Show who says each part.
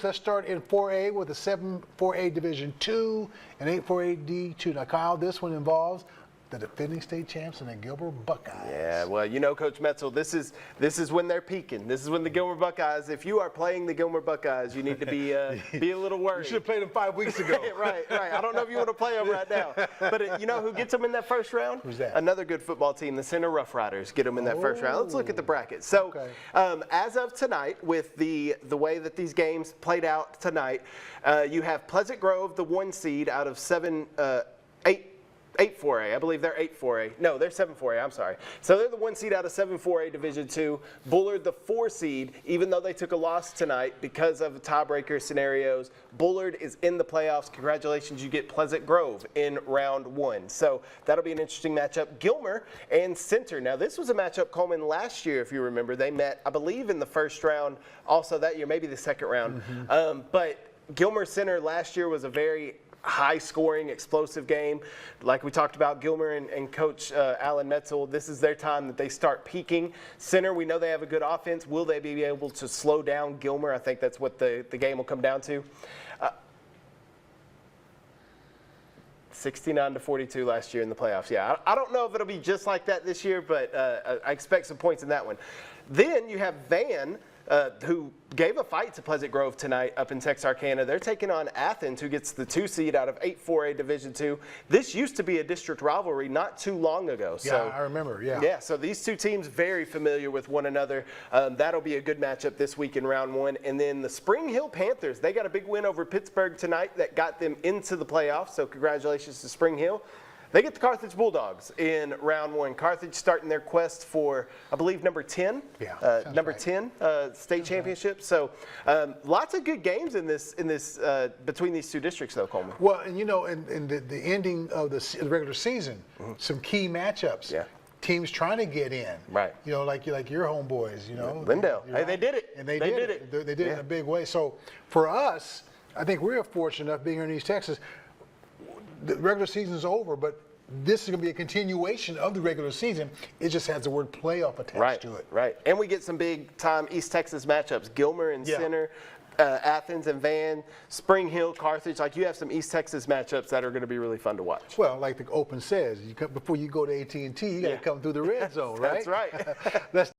Speaker 1: Let's start in 4A with a 7-4A Division II and 8-4A D2. Now, Kyle, this one involves the defending state champs and the Gilmer Buckeyes.
Speaker 2: Yeah, well, you know, Coach Metzel, this is when they're peaking. This is when the Gilmer Buckeyes, if you are playing the Gilmer Buckeyes, you need to be a little worried.
Speaker 1: You should have played them 5 weeks ago.
Speaker 2: Right. I don't know if you want to play them right now. But you know who gets them in that first round?
Speaker 1: Who's that?
Speaker 2: Another good football team, the Center Rough Riders, get them in that first round. Let's look at the bracket. So as of tonight, with the way that these games played out tonight, you have Pleasant Grove, the 1 seed out of 8-4A. I believe they're 8-4A. No, they're 7-4A. I'm sorry. So they're the 1 seed out of 7-4A Division II. Bullard, the 4 seed, even though they took a loss tonight because of tiebreaker scenarios. Bullard is in the playoffs. Congratulations, you get Pleasant Grove in round 1. So that'll be an interesting matchup. Gilmer and Center. Now, this was a matchup, Coleman, last year, if you remember. They met, I believe, in the first round. Also that year, maybe the second round. But Gilmer Center last year was a very high-scoring, explosive game. Like we talked about, Gilmer and Coach Alan Metzel, this is their time that they start peaking. Center, we know they have a good offense. Will they be able to slow down Gilmer? I think that's what the game will come down to. 69-42 last year in the playoffs. Yeah, I don't know if it'll be just like that this year, but I expect some points in that one. Then you have Van, who gave a fight to Pleasant Grove tonight up in Texarkana. They're taking on Athens, who gets the 2 seed out of 8-4A Division II. This used to be a district rivalry not too long ago. So,
Speaker 1: yeah, I remember, yeah.
Speaker 2: Yeah, so these two teams very familiar with one another. That'll be a good matchup this week in round 1. And then the Spring Hill Panthers, they got a big win over Pittsburgh tonight that got them into the playoffs. So congratulations to Spring Hill. They get the Carthage Bulldogs in round 1. Carthage starting their quest for, I believe, number 10.
Speaker 1: Yeah,
Speaker 2: number 10 state championship. So lots of good games in this between these two districts, though, Coleman.
Speaker 1: Well, and you know, in the ending of the regular season, some key matchups.
Speaker 2: Yeah.
Speaker 1: Teams trying to get in.
Speaker 2: Right.
Speaker 1: You know, like your homeboys. You know.
Speaker 2: Lindale. Hey, they did it.
Speaker 1: And they did it. They did it in a big way. So for us, I think we're fortunate enough being here in East Texas. The regular season is over, but this is going to be a continuation of the regular season. It just has the word playoff attached to it.
Speaker 2: Right. And we get some big-time East Texas matchups. Gilmer and Center, Athens and Van, Spring Hill, Carthage. Like, you have some East Texas matchups that are going to be really fun to watch.
Speaker 1: Well, like the Open says, before you go to AT&T, you got to come through the red zone, right?
Speaker 2: That's right.
Speaker 1: Let's